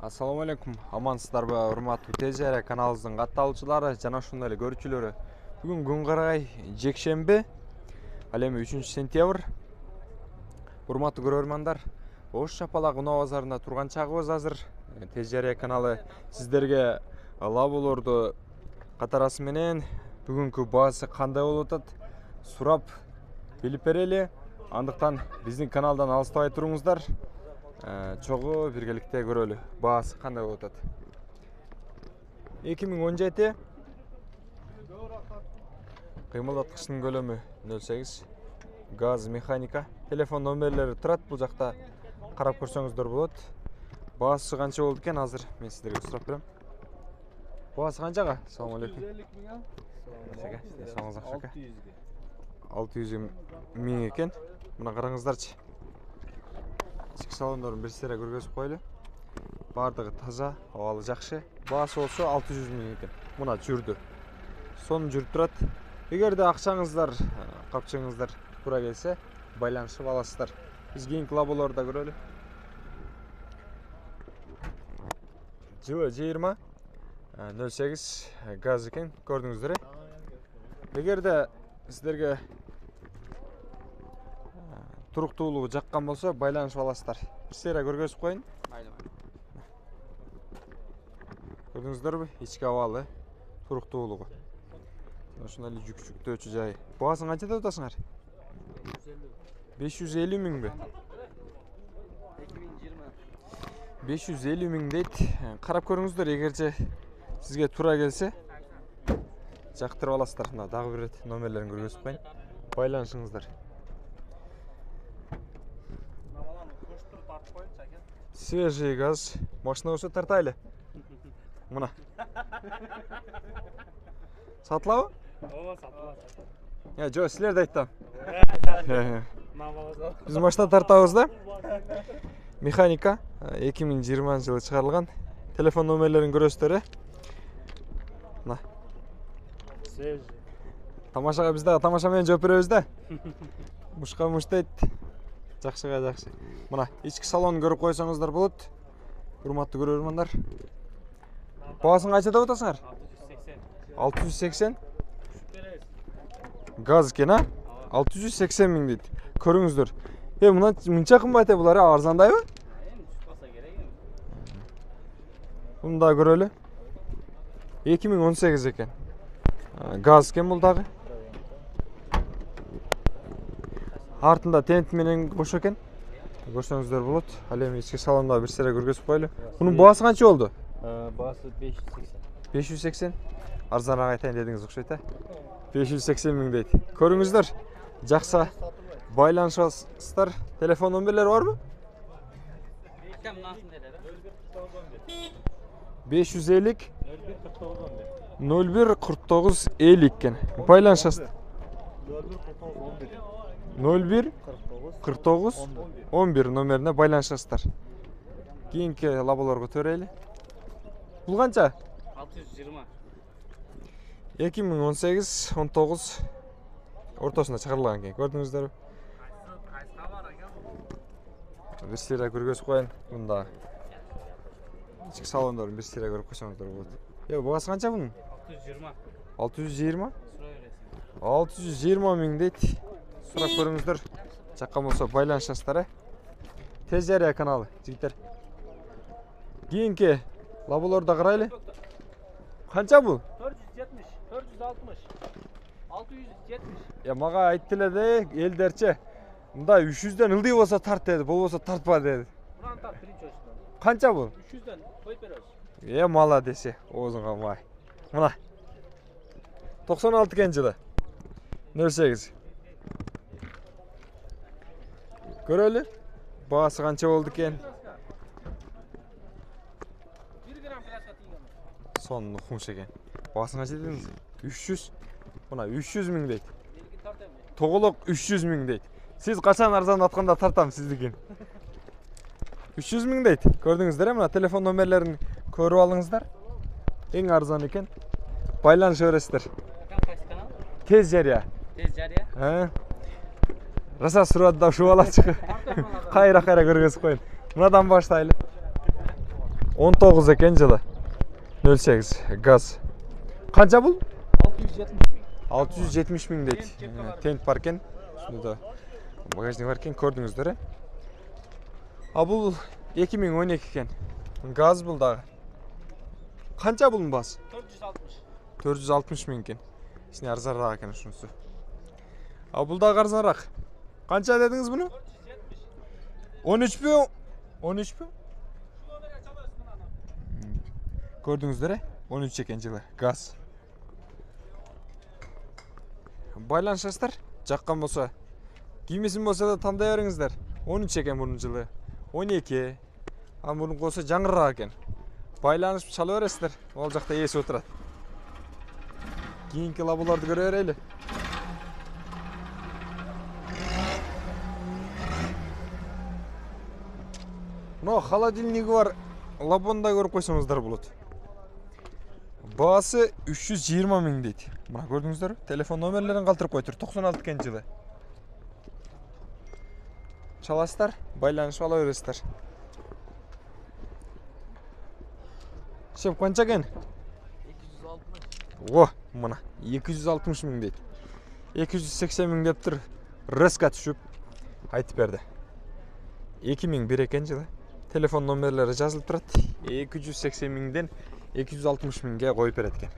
Assalamu alaikum. Амансыздарбы, урматтуу TJR каналыбыздын катталуучулары жана ошондой эле көрүүчүлөрү. Бүгүн күн карагай жекшемби, ал эми 3-сентябрь. Урматтуу көрөрмандар, Ош Чапалак унаа базарында турган чагыбыз азыр. TJR каналы сиздерге лаболорду катарасы менен бүгүнкү баасы кандай болуп атат сурап билип берели. Андыктан биздин каналдан алыстабай туруңуздар. Чогуу биргеликте көрөлү. Баасы кандай болуп атат. 2017 кыймылдаткычтын көлөмү 08 газ механика. Телефон номерлери турат, бул жакта карап көрсөңүздөр болот. Баасы канча болду экен азыр мен сиздерге сурап берем. Баасы канчага? Assalamu alaikum. 600 миң экен. Мына караңыздарчы. Ички салондорун бир сыйра көргөзүп коелу. Бардыгы таза, абалы жакшы. Баасы болсо 600 миң экен. Мына жүрдү. Сонун жүрүп турат. Эгерде акчаңыздар, капчыгыңыздар туура келсе, байланышып аласыздар. Биз кийинки лаболорду көрөлү. Жылы 20 08 газ экен, көрдүңүздөр. Эгерде сиздерге туруктуулугу жаккан болсо байланышып аласыздар. Бир сыйра көргөзүп коюн. Көрдүңүздөрбү? Ички абалы, туруктуулугу. Ошондой эле жүктөөчү жайы. Баасын канча деп атасыңар? 550 миңби? 550 миң дейт. Карап көрүңүздөр, эгерче сизге туура келсе, жактырып аласыздар. Мына дагы бир рет номерлерин көргөзүп коюн. Байланышыңыздар. Свежий газ. Машина болсо тартайлы. Мына. Сатылабы? Ооба, сатылат. Жок, силерди айттым. Биз машина тартабыз да. Механика 2020 жылы чыгарылган. Телефон номерлерин көрөсүздөр. Мына. Свежий. Тамашага биз дагы тамаша менен жооп беребиз да. Мушка муш дейт. Жакшыга жакшы. Мына ички салонун көрүп койсоңуздар болот. Урматтуу көрөрмандар. Баасын канча деп атасыңар? 680. Газ экен, а? 680 миң дейт. Көрүңүздөр. Мынча кымбат булар, арзандайбы? Муну да көрөлү. 2018 экен. Газ экен бул дагы. Артында тент менен кошо экен. Көрсөңүздөр болот. Ал эми ички салонда бир сыйра көргөзүп коелу. Мунун баасы канча болду? Баасы 580. 580. Арзаныраак айтайын дедиңиз окшойт, а? 580 миң дейт. Көрүңүздөр. Жакса байланышасыздар. Телефон номерлери барбы? 550 01 49 50 экен. Байланышасыздар. 01 49 11 номерине байланышасыздар. Кийинки лаболорго төрөйлү. Бул канча? 620. 2018-19 ортосунда чыгарылган экен. Көрдүңүздөрбү? Бир сыйра көргөзүп коюн. Мында ички салондорун бир сыйра көрүп койсоңуздар болот. Баасы канча бунун? 620. 620 миң дейт. Сурап көрүңүздөр. Жаккан болсо байланышасыздар, TJR каналы, жигиттер. Кийинки лаболорду карайлы. Канча бул? 470, 460, 670. Мага айттылар да, элдерче. Мында 300дөн ылдый болсо тарт деди, болбосо тартпа деди. Муран тарт биринчи очтон. Канча бул? 300дөн коюп беребиз. Мала десе, оозуңа май. Мына. 96 экен жылы. 08. Көрөлү. Баасы канча болду экен? 1 грамм пластика тийген. Сонун кумуш экен. Баасы канча дедиңиз? 300. Мына 300 миң дейт. Тоголок 300 миң дейт. Сиз качан арзандатканда тартам сиздикин. 300 миң дейт. Көрдүңүздөр, мына телефон номерлерин көрүп алыңыздар. Эң арзан экен. Байланыша бересиздер. TJR. TJR? Раса сурады да ушул алачы. Кайра көргөзүп коюн. Мынадан баштайлы. 19 eкен жылы. 08 gaz. Qancha bu? 670 670 bin. ming deydi. Tent бар екен. Şurada bagajник бар екен, көрдіңіздер. А бұл 2012 екен. Gaz бұл дағы. Qancha бұның басы? 460. 460 ming екен. İçine arzarak екен şunысы. А бұл дағы arzarak. Qancha dediniz bunu? 13 bin. 13 bin. Gördüğünüzde 13 eкен жылы gaz. Байланышасыздар, жаққан болса, кимесін болса да таңдай беріңіздер. 13 екен бұның жылы, 12. Ал бұның болса жаңғырақ екен. Байланышып чала бересіздер, ол жақта есі отырады. Кейінгі лабыларды көре берейлі. Мынау холодильнигі бар лабонда көріп қойсаңыздар болады. Бағасы 320 мing дейді. Мына көрдіңіздер, телефон номерлерін қалтырып қойдыр. 96 екен жылы. Çalasızlar, байланышып ала бересіздер. Шеп, қанша екен? 260. О, мына 260 мing дейді. 280 ming деп тұр. Рысқа түшіп айтып берді. 2001 екен жылы. Телефон номерлері жазылып тұрады. 280 mingден 260 mingге қойып береді екен.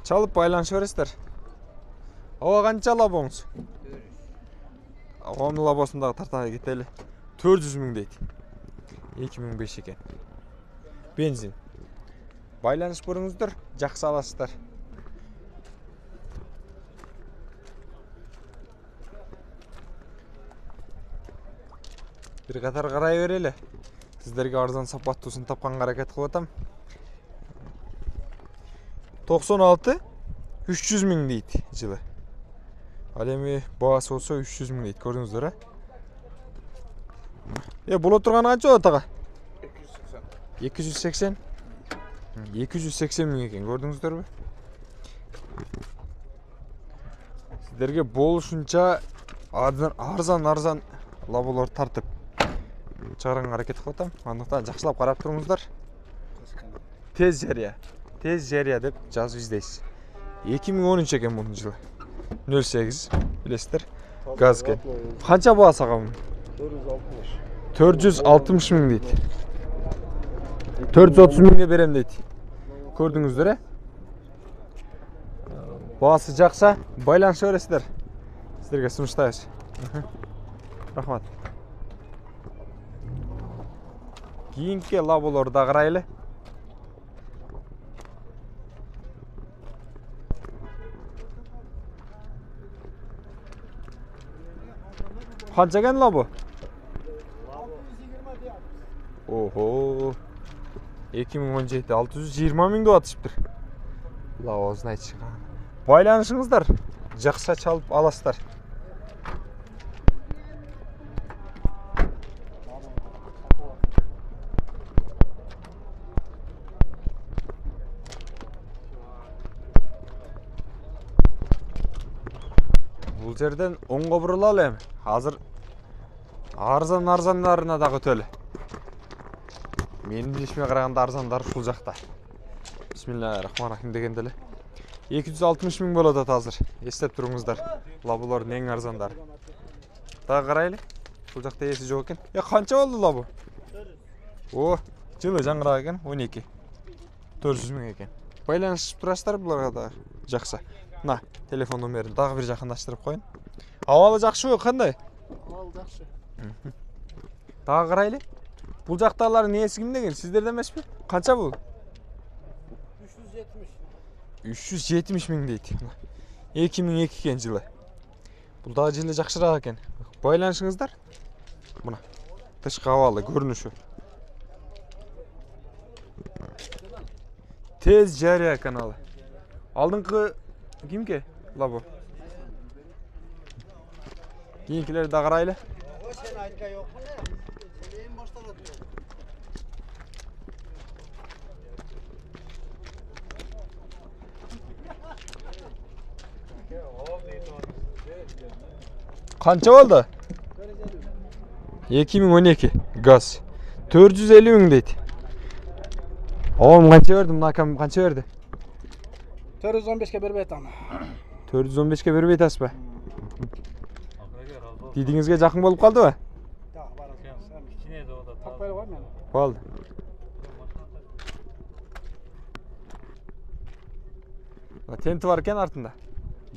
Çalып байланышып бересіздер. Ава қанша лабоңыз? Оны лабосындағы тартаға кетелі. 400 ming дейді. 2005 екен. Бензин. Байланышып көріңіздер, жақсы аласыздар. Bir қатар қарай берелі. Сіздерге арзан сапаттысын тапқан қарекет қылып атам. 96 300 ming дейді жылы. Әлемі бағасы olsa 300 ming дейді. Көрдіңіздер, ә? Бұл отырған қанша отаға? 280. 280 ming екен. Көрдіңіздер бе? Сіздерге бол үшінша арзан лаболар тартып шығарған қарекет қылып атам. Андықтан жақсылап қарап тұрыңыздар. Тез жария деп жазып іздейсіз. 2013 екен бұның жылы. 08 білесіздер. Газ екен. Қанша бағасы аға бұның? 460 ming дейді. 430 mingге берем дейді. Көрдіңіздер, ә? Бағасы жақса, байланыша бересіздер. Сіздерге сыныштайыз. Рахмат. Кейінгі лаболарды қарайлы. Қанша екен лабо? Охо. 2017 620 ming деп атышыптыр. Лауазын айтшы. Байланышыңыздар, жақса çalып аласыздар. Бұл жерден оңға бұрылалы әм. Азыр арзандарына дағы төлі. Менің ешме қарағанда арзандар шул жақта. Бисмиллахиррахманиррахим дегенділі. 260 ming болады азыр. Естеп тұрыңыздар. Лабулардың ең арзандары. Дағы қарайлы. Шул жақта есі жоқ екен. Қанша болды лабу? О, жылы жаңғырақ екен. 12. 400 ming екен. Байланышып тұрасыздар бұларға да жақсы. На, телефон номерін дағы бір жақындаштырып қойын. Ауалы жақшы ғой, қандай? Ауалы жақшы. Дағы қарайлы. Бұл жақтағылардың есі кім деген? Сіздерде емес пе? Қанша бұл? 370 ming дейді. 2002 екен жылы. Бұл дағы жылы жақшырақ екен. Байланышыңыздар. Мұна. Тышқы ауалы көрініші. Тез жария каналы. Алдыңғы кімге? Лабо. Кейінкілері да қарайлы. Қанша болды? 2012 газ. 450 ming дейді. Oğlum kança verdi? Mına akam kança verdi? 415'ke berip aytam. 415'ke berip aytasыз ba? Didingizge жақын болып қалды ба? Takbayı var mı? Болды. Тенті бар екен артында.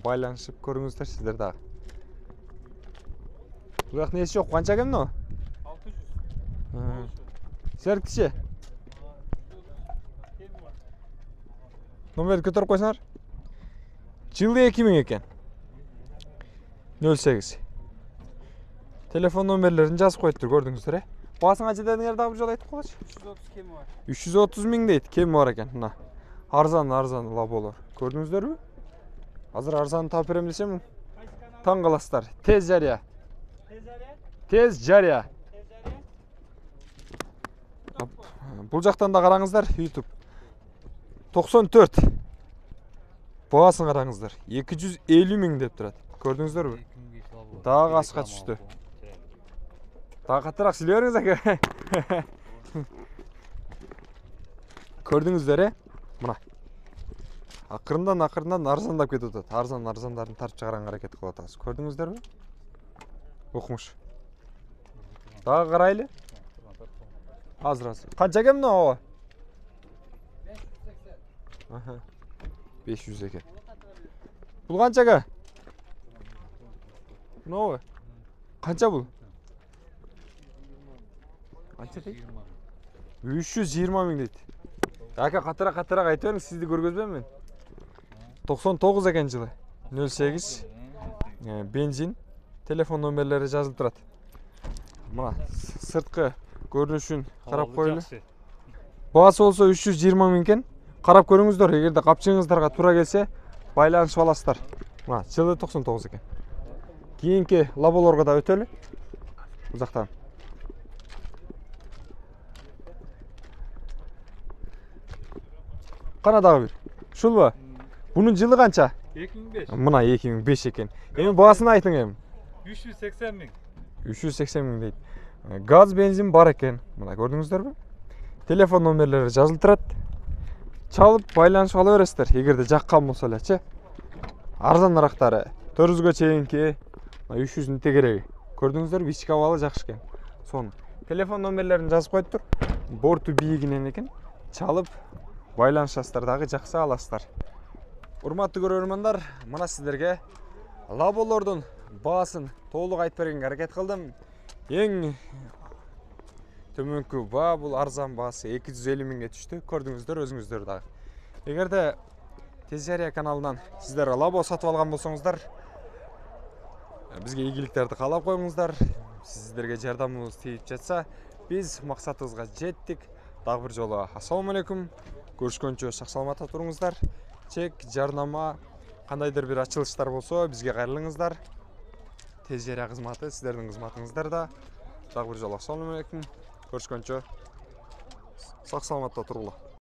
Байланышып көріңіздер сіздер дағы. Бұл жақ несі жоқ? Қанша екен мынау? 600. Серіктіші? Номерді көтеріп қойсаңдар. Жылы 2000 екен. 08. Telefon номерлерін жазып қойып тұр, көрдіңіздер, Басың қанша дедіңер дағы бір жол айтып қалашы? 330 kemi var. 330 мың дейді, кем бар екен. Мына. Арзан лаболар. Көрдіңіздер бе? Қазір арзан тауып беремін десем, таң қаласыздар. Тез жария. Тез жария. Бұл жақтан да қараңыздар, YouTube. 94. Бағасын қараңыздар. 250 мың деп тұрады. Көрдіңіздер бе? Дағы асқа түсті. Дағы қатырақ сөйлей беріңіз әке. Көрдіңіздер, Мына. Ақырындан арзандап кетіп отыр. Арзандарын тартып шығарған әрекет қылып отырсыз. Көрдіңіздер бе? Оқымыш. Дағы қарайлы. Азыр. Қанша екен мынау? 580. 500 екен. Бұл қанша екен? Мынау? Қанша бұл? Қанша дейді? 320 мың дейді. Әке қатырақ айтып беріңіз, сізді көргізбеймін мен. 99 екен жылы. 08. Бензин. Телефон номерлері жазылып тұрады. Мына сыртқы көрінішін қарап қойылы. Бағасы болса 320 мың екен. Қарап көріңіздер, егерде қапшыңыздарға тура келсе, байланышып аласыздар. Мына жылы 99 екен. Кейінгі лаболарға да өтелі. Ұзақтан. Қанадағы бір. Шул ба? Бұның жылы қанша? 2005. Мына 2005 екен. Емен бағасын айтың ем. 380 мың. 380 мың дейді. Газ, бензин бар екен. Мына көрдіңіздер бе? Телефон номерлері жазылып тұрады. Çalып байланышып ала бересіздер. Егерде жаққан болса ше. Арзанырақтары 400-ге чейінки 300-ні тегерегі. Көрдіңіздер, вичка авалы жақшы екен. Соны. Телефон номерлерін жазып қойып тұр. Борту биігінен екен. Çalып байланышасыздардағы жақсы аласыздар. Урматты көрермандар, мына сіздерге лаболордың бағасын толық айтып бергенге әрекет қылдым. Ең төменгі баға бұл арзан бағасы 250 мыңға түсті. Көрдіңіздер өзіңіздер дағы. Егерде Тез жария каналынан сіздер лабо сатып алған болсаңыздар, бізге игіліктерді қалап қойыңыздар. Сіздерге жардамымыз тиіп жатса, біз мақсатымызға жеттік. Дағы бір жолы ассалаумалейкум. Көрішкенше сақ саламатта тұрыңыздар. Чек, жарнама, қандайдыр бір açılışlar болса, бізге қайырлыңыздар. Тез жария қызматы сіздердің қызматыңыздар да. Дағы бір жолы ассалаумалейкум. Көрішкенше сақ саламатта тұрғыла.